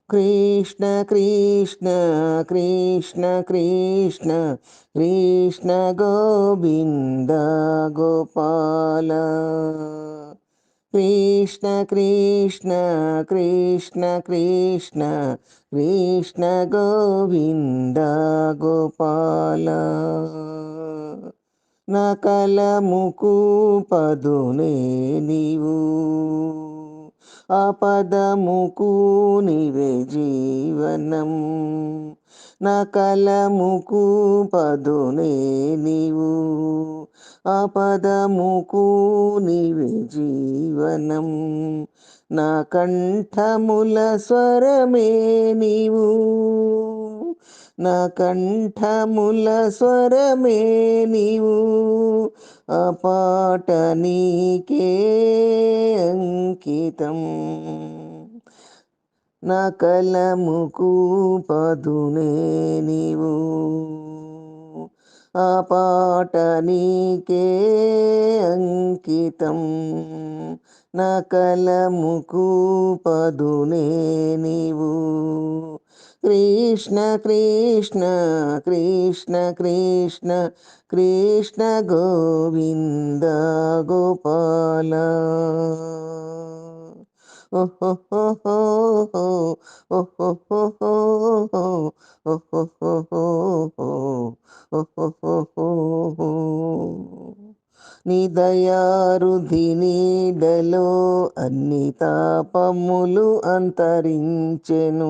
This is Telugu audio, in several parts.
కృష్ణ కృష్ణ కృష్ణ కృష్ణ కృష్ణ గోవింద గోపాల కృష్ణ కృష్ణ కృష్ణ కృష్ణ కృష్ణ గోవింద గోపాల నకలముకు పదునే నీవు ఆపదముకు నీవే జీవనం నకలముకు పదునే నీవు ఆపదముకు నీవే జీవనం నా కంఠముల స్వరమే నీవు నా కంఠముల స్వరమే నీవు ఆ పాట నీకే అంకితం నా కలముకు పదునే నీవు ఆ పాట నీకే అంకితం నా కలముకు పదునే నీవు కృష్ణ కృష్ణ కృష్ణ కృష్ణ కృష్ణ గోవింద గోపాల నీ దయారుధి నీడలో అన్ని తాపములు అంతరించెను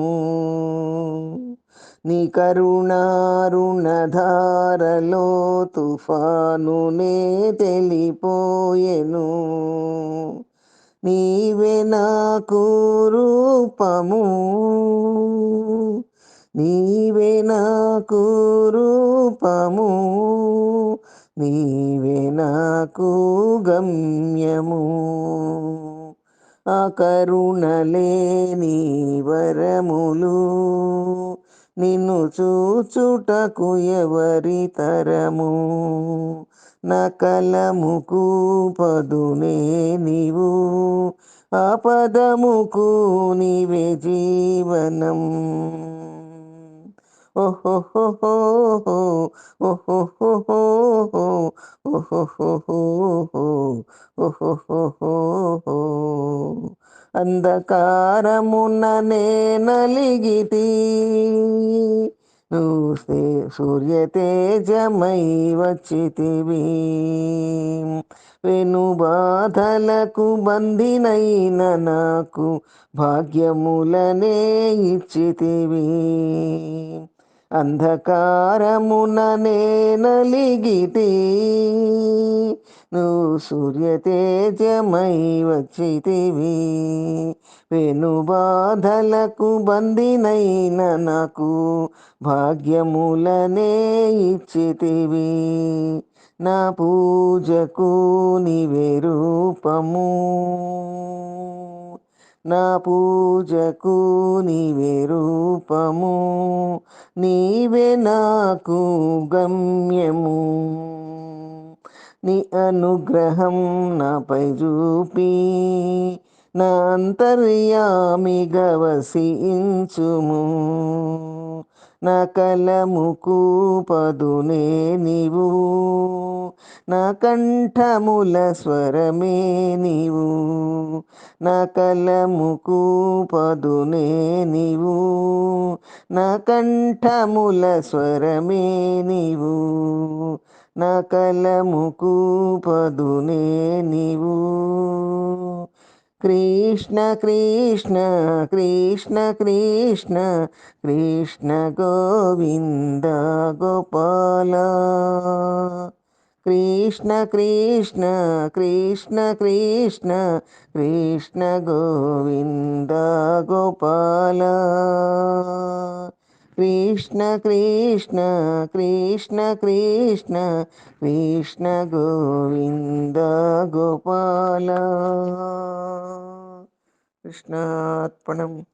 నీ కరుణారుణధారలో తుఫానునే తెలిపోయెను నీవే నాకు రూపము నీవే నాకు రూపము నీవే నాకు గమ్యము ఆ కరుణలేని వరములు నిన్ను చూచుటకు ఎవరి తరము నా కలముకు పదునే నీవు ఆపదముకు నీవే జీవనం అంధకారమున నేనలిగితి నువ్వు సూర్య తేజమై వచ్చితివి వెను బాధలకు బందినైన నాకు భాగ్యములనే ఇచ్చితివి అంధకారమున నేనలిగితి నువ్వు సూర్య తేజమై వచ్చితివి వెను బాధలకు బందినైన నాకు భాగ్యములనే ఇచ్చితివి నా పూజకు నీవే రూపము నా పూజకు నీవే రూపము నీవే నాకు గమ్యము నీ అనుగ్రహం నాపై చూపి నా అంతర్యామిగా వసించుము నా కలముకు పదునే నీవు నా కంఠముల స్వరమే నీవు నా కలముకు పదునే నీవు నా కంఠముల స్వరమే నీవు నా కలముకు పదునే నీవు కృష్ణ కృష్ణ కృష్ణ కృష్ణ కృష్ణ గోవింద గోపాల కృష్ణ కృష్ణ కృష్ణ కృష్ణ కృష్ణ గోవింద గోపాల కృష్ణ కృష్ణ కృష్ణ కృష్ణ కృష్ణ గోవింద గోపాల కృష్ణార్పణం.